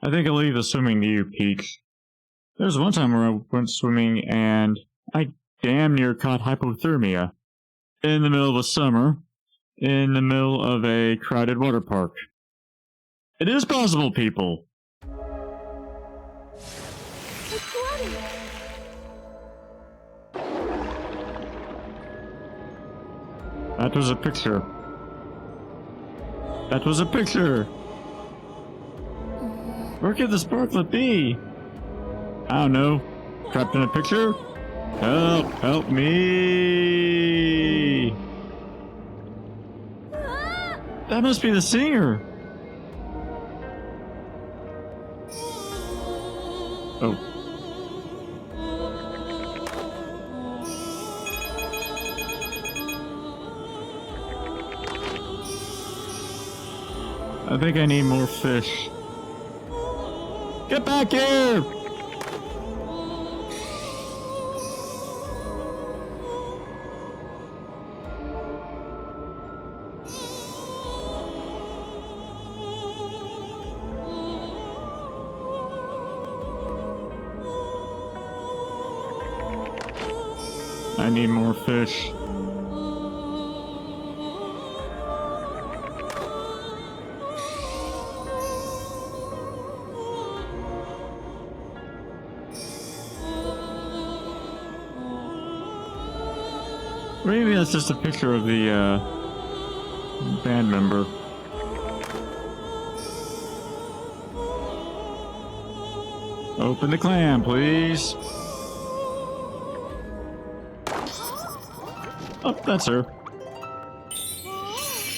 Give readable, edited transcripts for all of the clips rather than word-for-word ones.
I think I'll leave the swimming to you, Peach. There was one time where I went swimming and I damn near caught hypothermia. In the middle of the summer, in the middle of a crowded water park. It is possible, people. That was a picture. That was a picture. Where could the Sparklet be? I don't know. Trapped in a picture? Help! Help me! That must be the singer. Oh. I think I need more fish. Get back here! I need more fish. Maybe that's just a picture of the band member. Open the clam, please. Oh, that's her.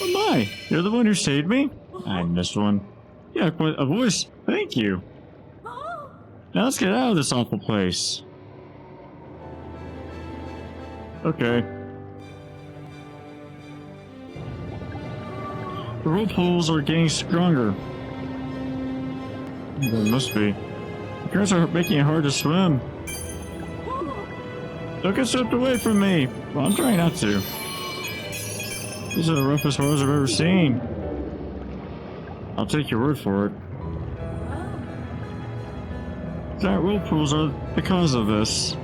Oh my, you're the one who saved me? I missed one. Yeah, a voice. Thank you. Now let's get out of this awful place. Okay. The whirlpools are getting stronger. There must be. The currents are making it hard to swim. Don't get swept away from me. Well, I'm trying not to. These are the roughest waters I've ever seen. I'll take your word for it. Giant whirlpools are the cause of this.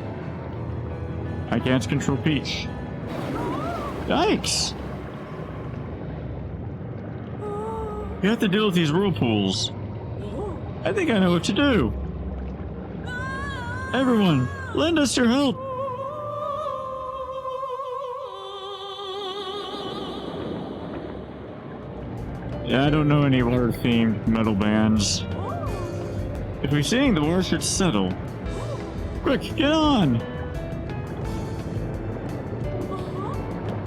I can't control Peach. Yikes! You have to deal with these whirlpools. I think I know what to do. Everyone, lend us your help. Yeah, I don't know any water-themed metal bands. If we sing, the water should settle. Quick, get on!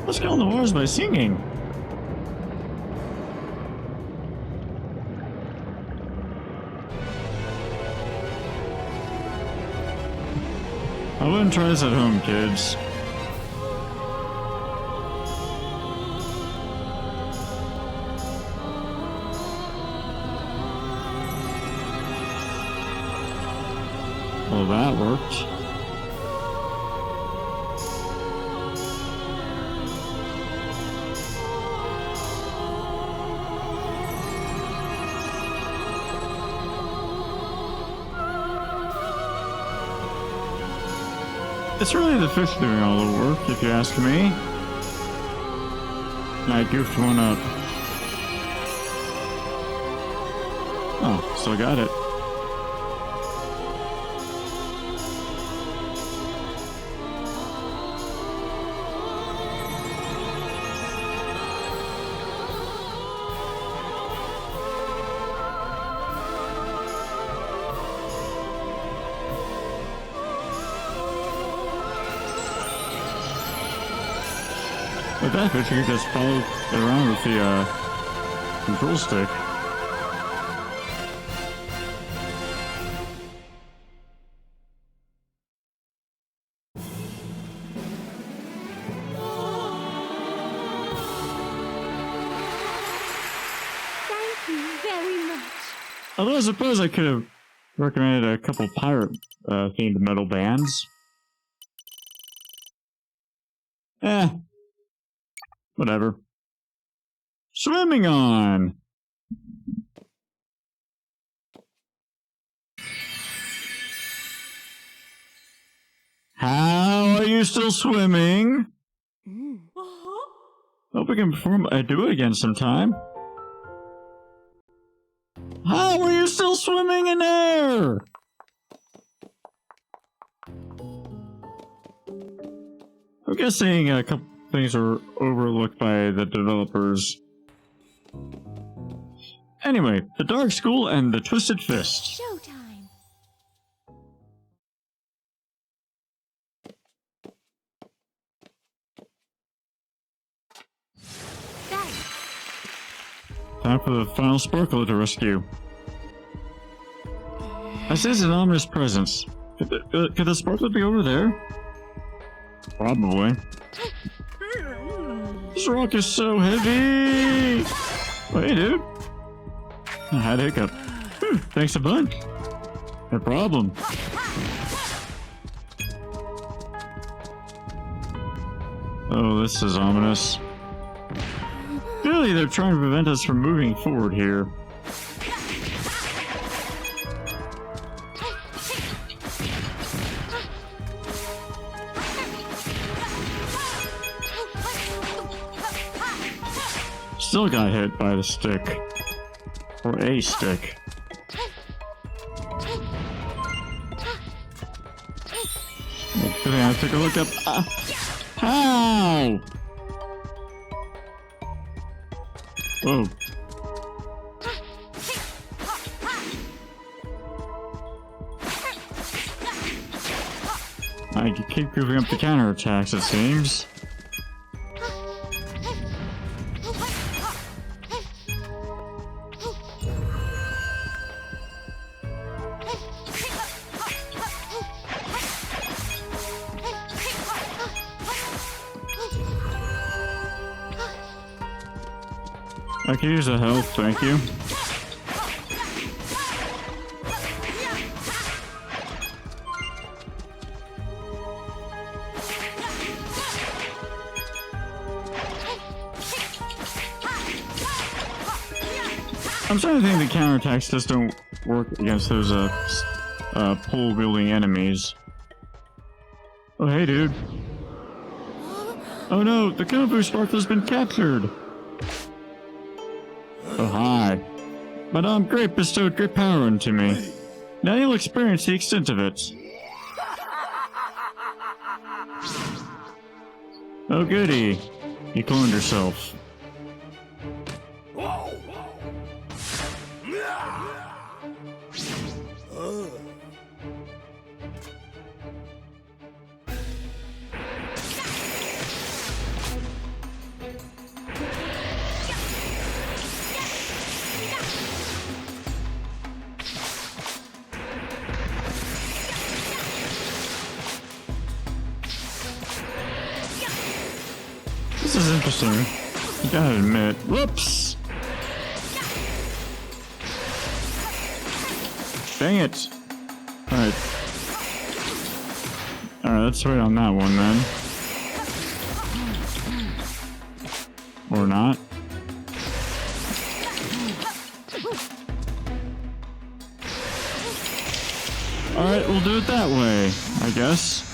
Let's calm the waters by singing. I wouldn't try this at home, kids. Well, that worked. It's really the fish doing all the work, if you ask me. I goofed one up. Oh, still got it. With that fish, you can just follow it around with the control stick. Thank you very much. Although I suppose I could have recommended a couple pirate themed metal bands. Whatever. Swimming on! you still swimming? Uh-huh. Hope we can do it again sometime. How are you still swimming in air? I'm guessing a couple things are overlooked by the developers. Anyway, the Dark School and the Twisted Fist. Showtime. That. Time for the final Sparkla to rescue. I sense an ominous presence. Could the Sparkla be over there? Probably. This rock is so heavy! Oh, hey, dude. I had a hiccup. Thanks a bunch. No problem. Oh, this is ominous. Clearly, they're trying to prevent us from moving forward here. Still got hit by the stick. Or a stick. I took a look up. How? Whoa. I keep goofing up the counterattacks, it seems. I can use the health, thank you. I'm starting to think the counterattacks just don't work against those pole-wielding enemies. Oh, hey, dude. Oh no, the Kung Fu Sparkla's been captured! Oh, hi. Madame Grape bestowed great power into me. Now you'll experience the extent of it. Oh, goody. You cloned yourself. This is interesting. You gotta admit. Whoops! Dang it! Alright. Alright, let's wait on that one then. Or not. Alright, we'll do it that way, I guess.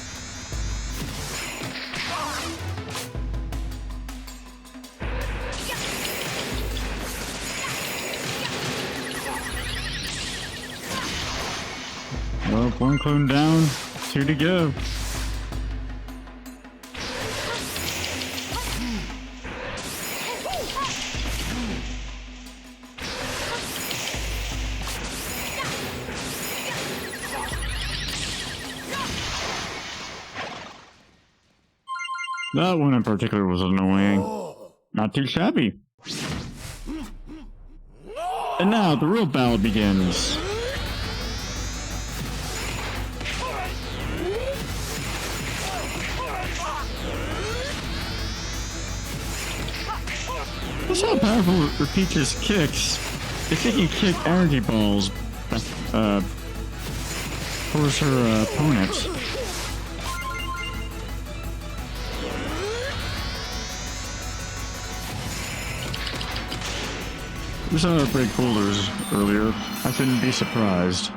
Well, one clone down, 2 to go. That one in particular was annoying. Not too shabby. And now the real battle begins. That's how powerful Peach's kicks. If she can kick energy balls towards her opponents. We saw her break boulders earlier. I shouldn't be surprised.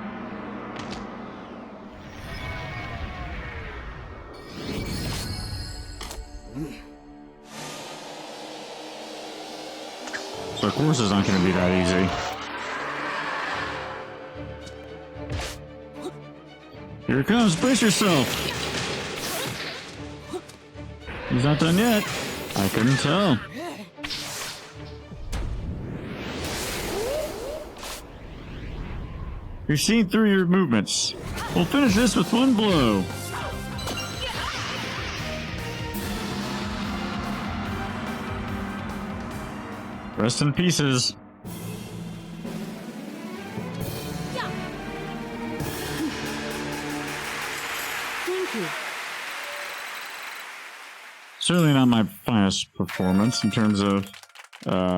Of course it's not going to be that easy. Here it comes, brace yourself! He's not done yet. I couldn't tell. You're seeing through your movements. We'll finish this with one blow. Rest in pieces. Thank you. Certainly not my finest performance in terms of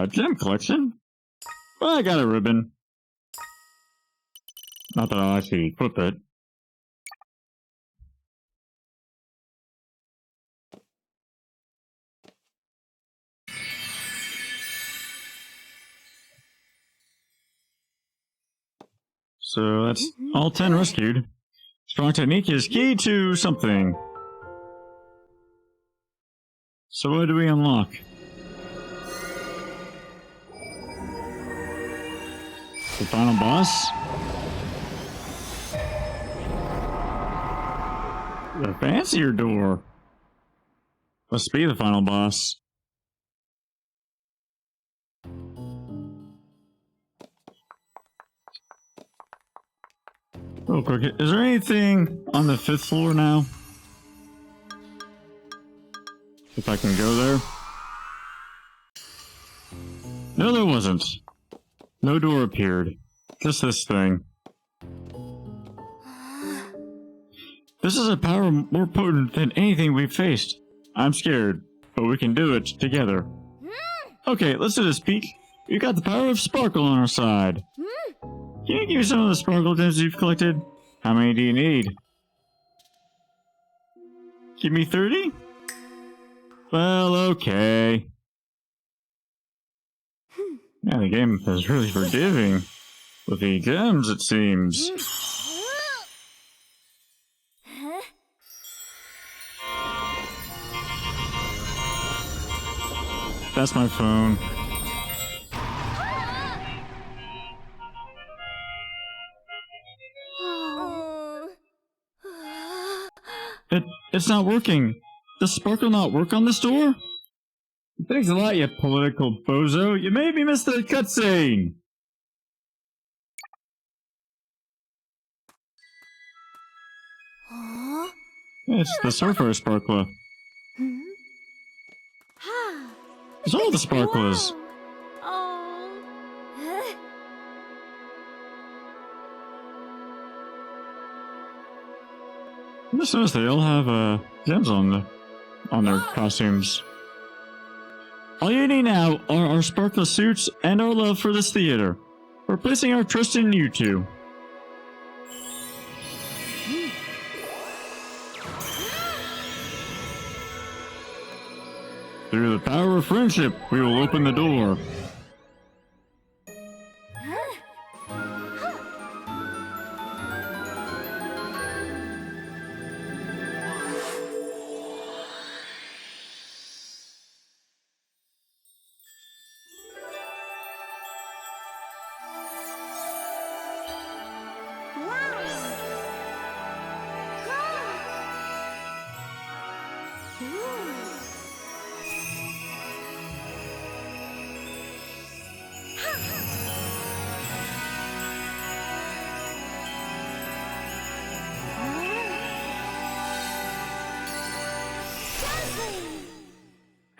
gem collection. But I got a ribbon. Not that I'll actually equip it. So that's all 10 rescued. Strong technique is key to something. So what do we unlock? The final boss? A fancier door. Must be the final boss. Real quick, is there anything on the 5th floor now? If I can go there? No, there wasn't. No door appeared. Just this thing. This is a power more potent than anything we've faced. I'm scared, but we can do it together. Okay, let's do this, Peak. You got the power of Sparkle on our side. Can you give me some of the Sparkle gems you've collected? How many do you need? Give me 30? Well, okay. Yeah, the game is really forgiving. With the gems, it seems. That's my phone. It's not working. Does Sparkle not work on this door? Thanks a lot, you political bozo. You made me miss the cutscene. It's the Surfer Sparkla. It's all the Sparklas. I just noticed they all have gems on their costumes. All you need now are our Sparkla suits and our love for this theater. We're placing our trust in you two. Through the power of friendship, we will open the door.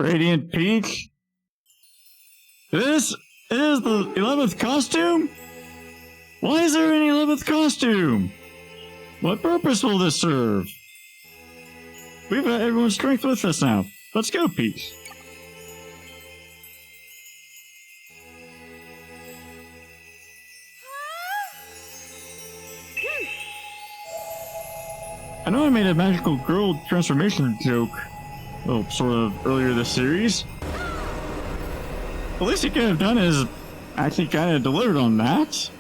Radiant Peak? This is the 11th costume? Why is there an 11th costume? What purpose will this serve? We've got everyone's strength with us now. Let's go, Peak. I know I made a magical girl transformation joke, well, sort of earlier this series. The least you could have done is actually kind of delivered on that.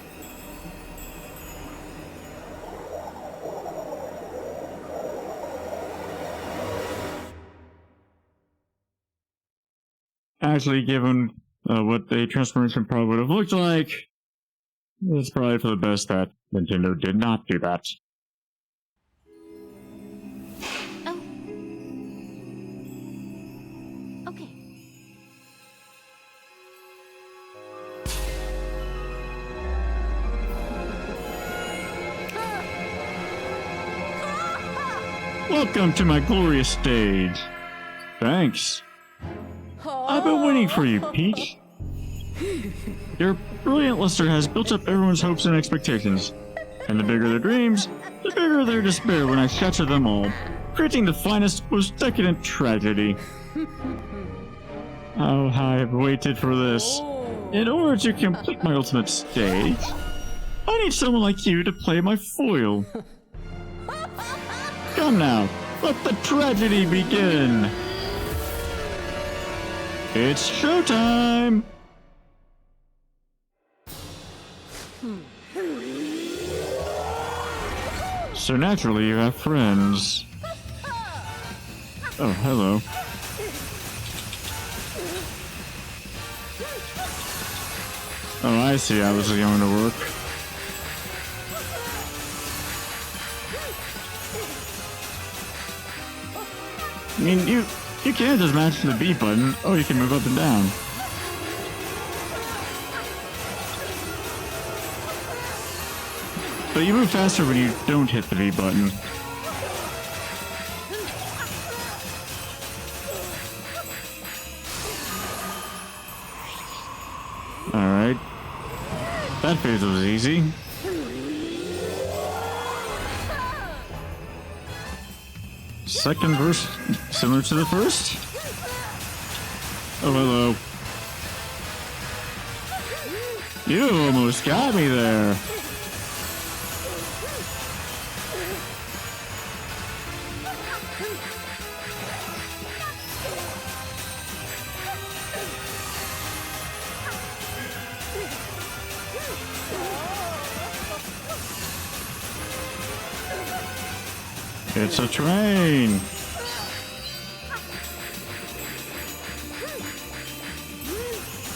Actually given what a transformation probably would have looked like. It's probably for the best that Nintendo did not do that. Oh. Okay. Welcome to my glorious stage. Thanks. I've been waiting for you, Peach. Your brilliant luster has built up everyone's hopes and expectations. And the bigger their dreams, the bigger their despair when I shatter them all, creating the finest, most decadent tragedy. Oh, how I've waited for this. In order to complete my ultimate stage, I need someone like you to play my foil. Come now, let the tragedy begin! It's showtime! So naturally you have friends. Oh, hello. Oh, I see how this is going to work. I mean, you can't just mash the B button. Oh, you can move up and down. But you move faster when you don't hit the B button. Alright. That phase was easy. Second verse, similar to the first? Oh, hello. You almost got me there. It's a train!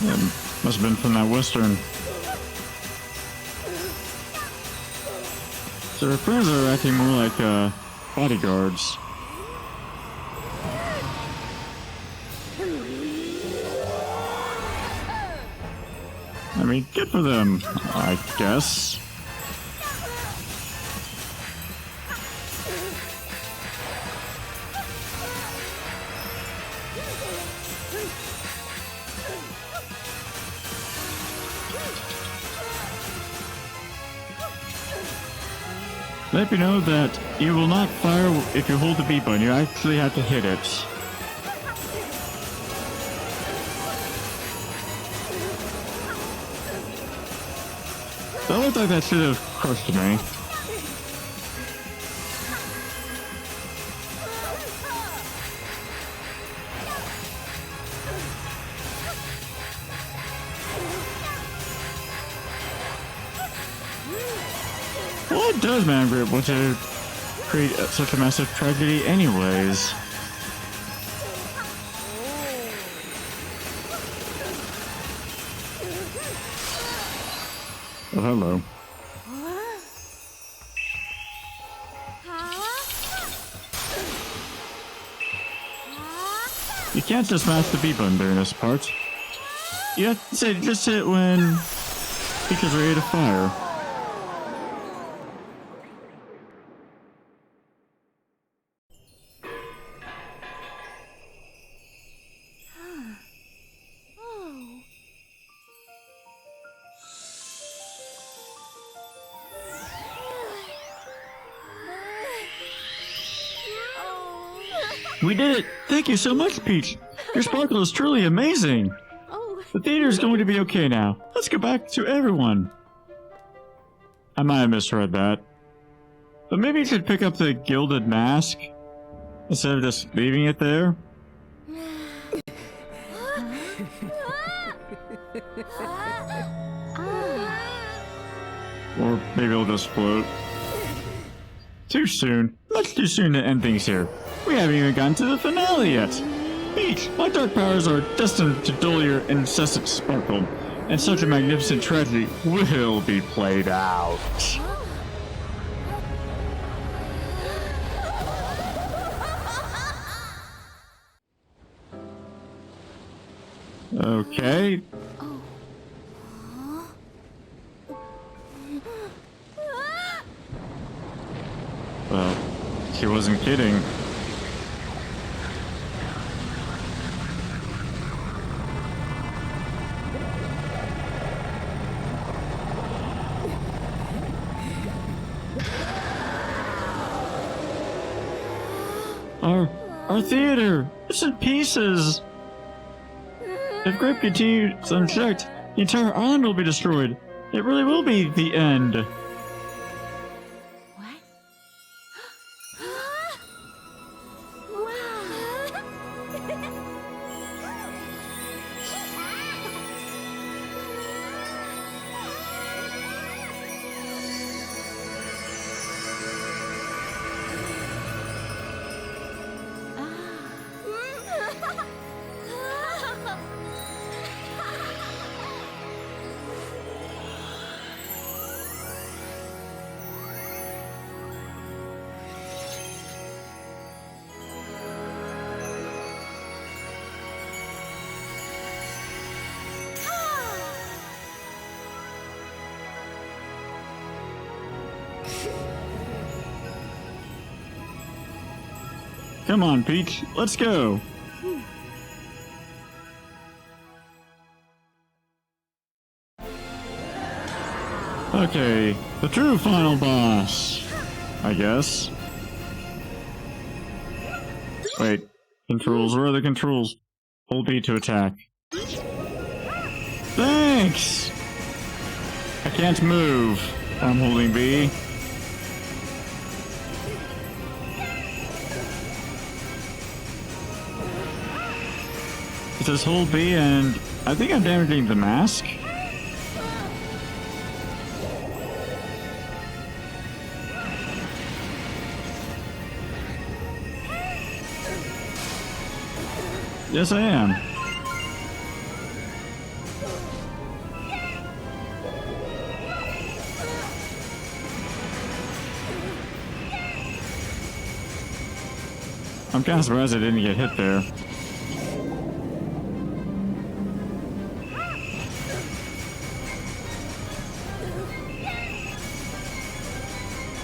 Yeah, must have been from that western. So our friends are acting more like, bodyguards. I mean, good for them, I guess. Let me know that you will not fire if you hold the B button. You actually have to hit it. That looked like that should have crushed me. What does Grape want to create such a massive tragedy anyways? Oh, hello. You can't just mash the B button during this part. You have to say, just hit when Pika's ready to fire. We did it! Thank you so much, Peach! Your sparkle is truly amazing! Oh. The theater's going to be okay now. Let's go back to everyone. I might have misread that. But maybe you should pick up the gilded mask instead of just leaving it there. Or maybe it'll just float. Too soon. Much too soon to end things here. We haven't even gotten to the finale yet. Peach, my dark powers are destined to dull your incessant sparkle, and such a magnificent tragedy will be played out. Okay. Well, she wasn't kidding. Our theater! It's in pieces! If Grape continues unchecked, the entire island will be destroyed. It really will be the end. What? Wow! Come on, Peach, let's go! Okay, the true final boss, I guess. Wait, controls, where are the controls? Hold B to attack. Thanks! I can't move. I'm holding B. It says hold B and I think I'm damaging the mask. Yes, I am. I'm kind of surprised I didn't get hit there.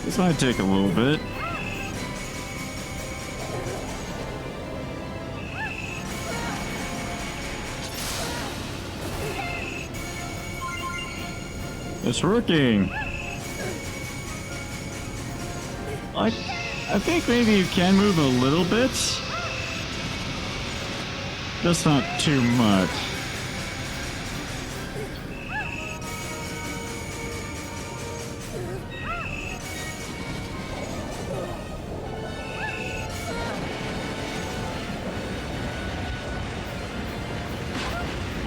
This might take a little bit. It's working. I think maybe you can move a little bit. Just not too much.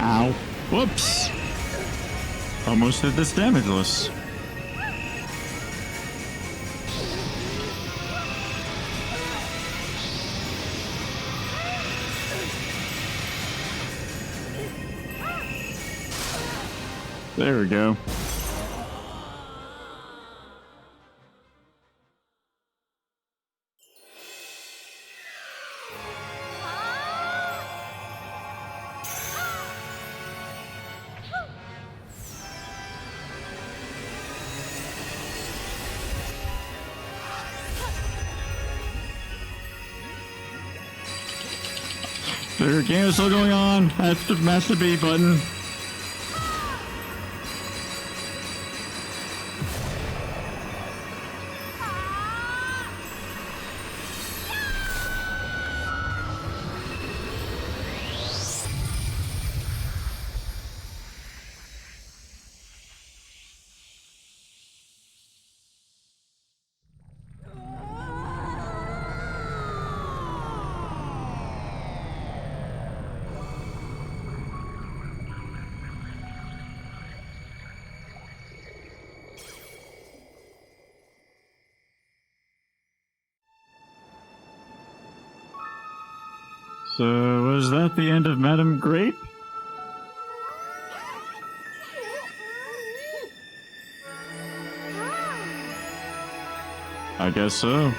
Ow. Whoops. Almost did this damageless. There we go. The game is still going on. I have to mash the B button. So, was that the end of Madame Grape? I guess so.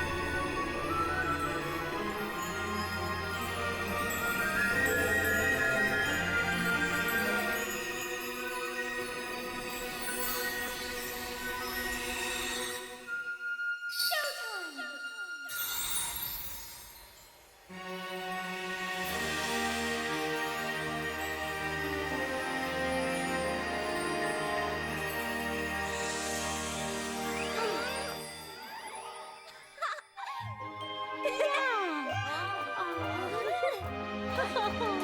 Showtime!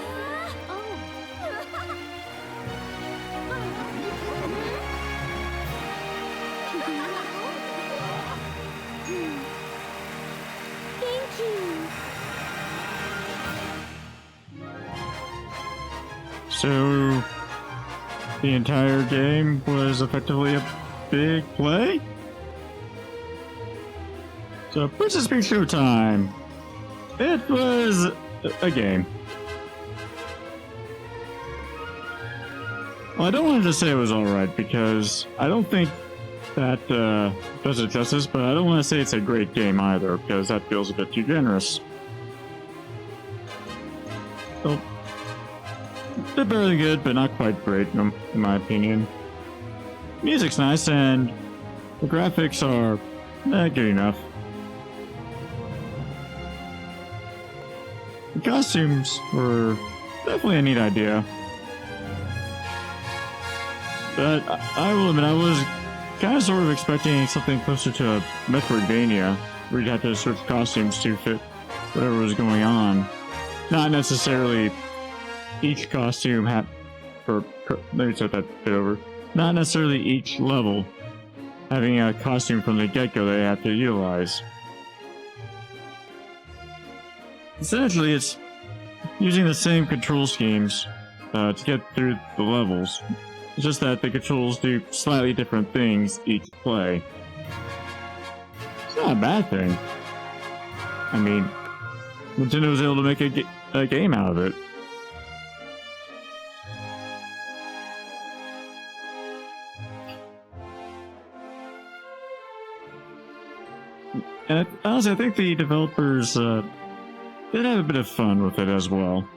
Thank you. So, the entire game was effectively a big play? So, Princess Peach Showtime. It was a game. Well, I don't want to just say it was alright, because I don't think that does it justice, but I don't want to say it's a great game either, because that feels a bit too generous. So, a bit better than good, but not quite great, in my opinion. Music's nice, and the graphics are good enough. The costumes were definitely a neat idea. But I will admit, I was kind of sort of expecting something closer to a Metroidvania, where you'd have to switch costumes to fit whatever was going on. Not necessarily each costume had, or let me set that bit over. Not necessarily each level having a costume from the get-go they have to utilize. Essentially, it's using the same control schemes to get through the levels. It's just that the controls do slightly different things each play. It's not a bad thing. I mean, Nintendo was able to make a game out of it. And honestly, I think the developers did have a bit of fun with it as well.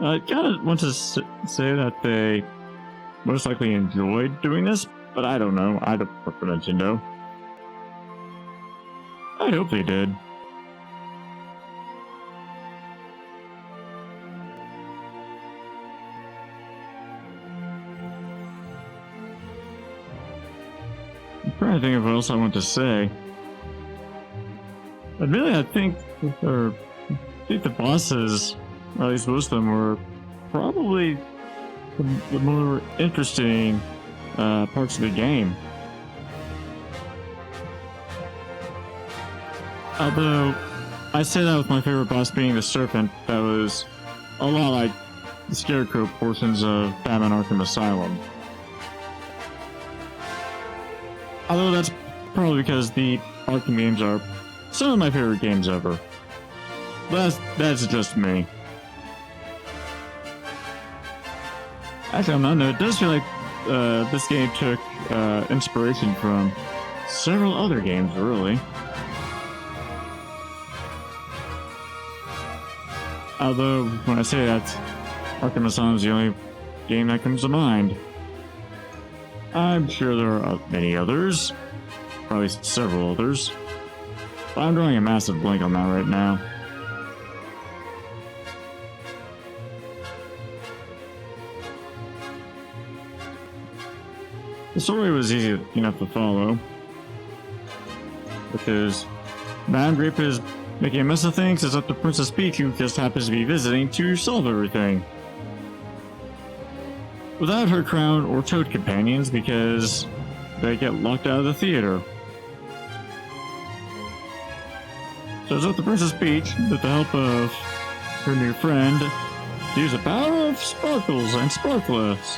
I kind of want to say that they most likely enjoyed doing this, but I don't know. I don't work for Nintendo. I hope they did. I'm trying to think of what else I want to say. Admittedly, I think the bosses, or at least most of them, were probably the more interesting parts of the game. Although, I say that with my favorite boss being the Serpent, that was a lot like the Scarecrow portions of Batman Arkham Asylum. Although that's probably because the Arkham games are some of my favorite games ever. That's just me. Actually, on that note, it does feel like this game took inspiration from several other games, really. Although, when I say that, Arkham Asylum is the only game that comes to mind. I'm sure there are many others. Probably several others. But I'm drawing a massive blank on that right now. The story was easy enough to follow. Because Madame Grape is making a mess of things. It's up to Princess Peach, who just happens to be visiting, to solve everything. Without her crown or toad companions, because they get locked out of the theater. So it's up to Princess Peach, with the help of her new friend, to use the power of Sparkles and Sparklas.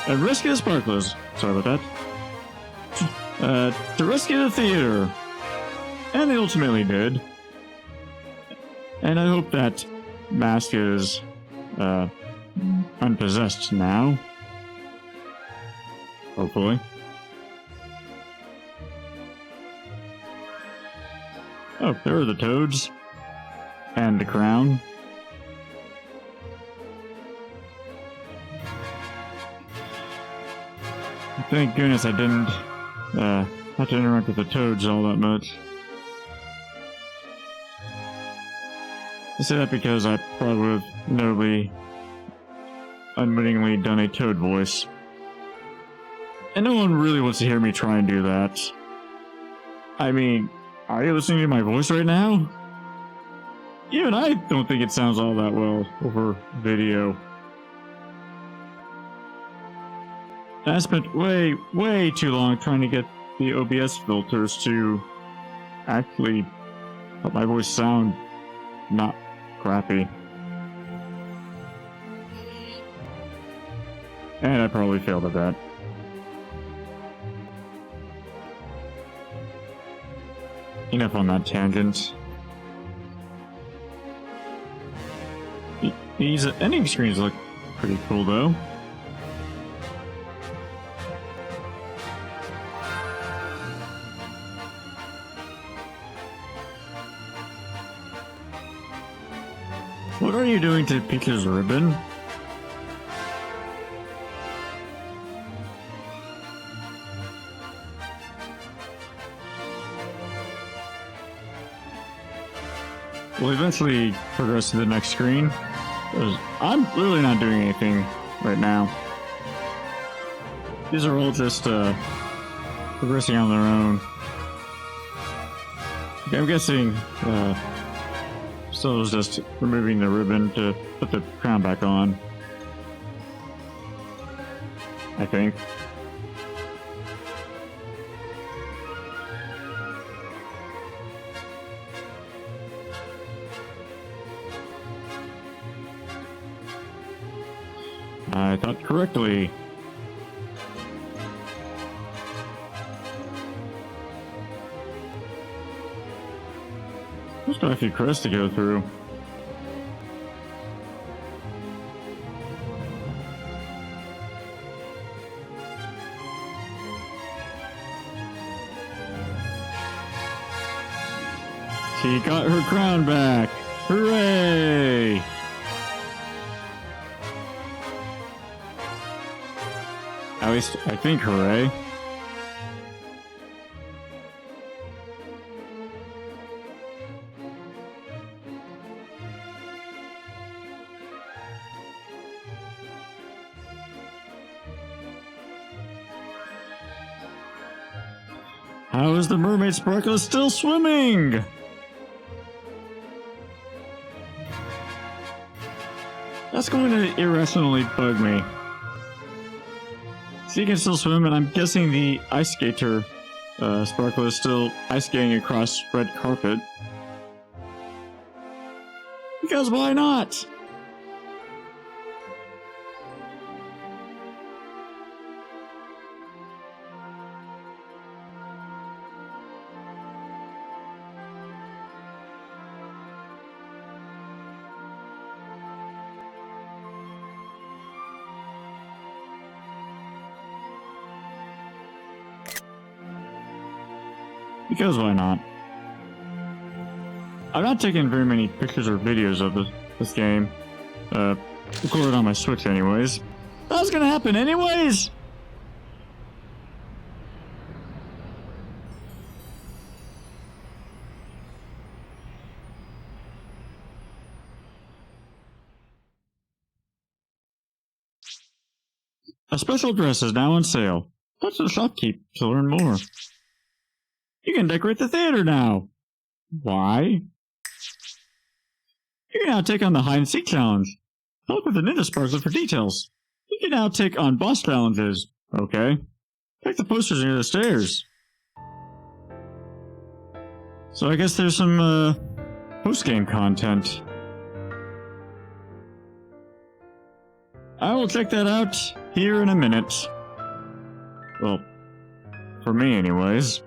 And rescue the Sparklas. Sorry about that. To rescue the theater. And they ultimately did. And I hope that mask is, unpossessed now. Hopefully. Oh, there are the toads. And the crown. Thank goodness I didn't, have to interact with the toads all that much. I say that because I probably would have notably, unwittingly done a toad voice. And no one really wants to hear me try and do that. I mean, are you listening to my voice right now? Even I don't think it sounds all that well over video. I spent way too long trying to get the OBS filters to actually help my voice sound not crappy. And I probably failed at that. Enough on that tangent. These ending screens look pretty cool though. What are you doing to Peach's ribbon? We'll eventually progress to the next screen. I'm literally not doing anything right now. These are all just progressing on their own. Okay, I'm guessing Still was just removing the ribbon to put the crown back on. I think. I thought correctly. There's quite a few crests to go through. She got her crown back! Hooray! At least, I think hooray. How is the mermaid Sparklas still swimming? That's going to irrationally bug me. She can still swim, and I'm guessing the ice skater, Sparklas, is still ice skating across red carpet. Because why not? Because why not? I've not taken very many pictures or videos of this game. Recorded on my Switch anyways. That was gonna happen anyways! A special dress is now on sale. Touch the shopkeep to learn more. You can decorate the theater now. Why? You can now take on the hide-and-seek challenge. Look with the Ninja Sparkler for details. You can now take on boss challenges. Okay. Check the posters near the stairs. So I guess there's some, post-game content. I will check that out here in a minute. Well, for me anyways.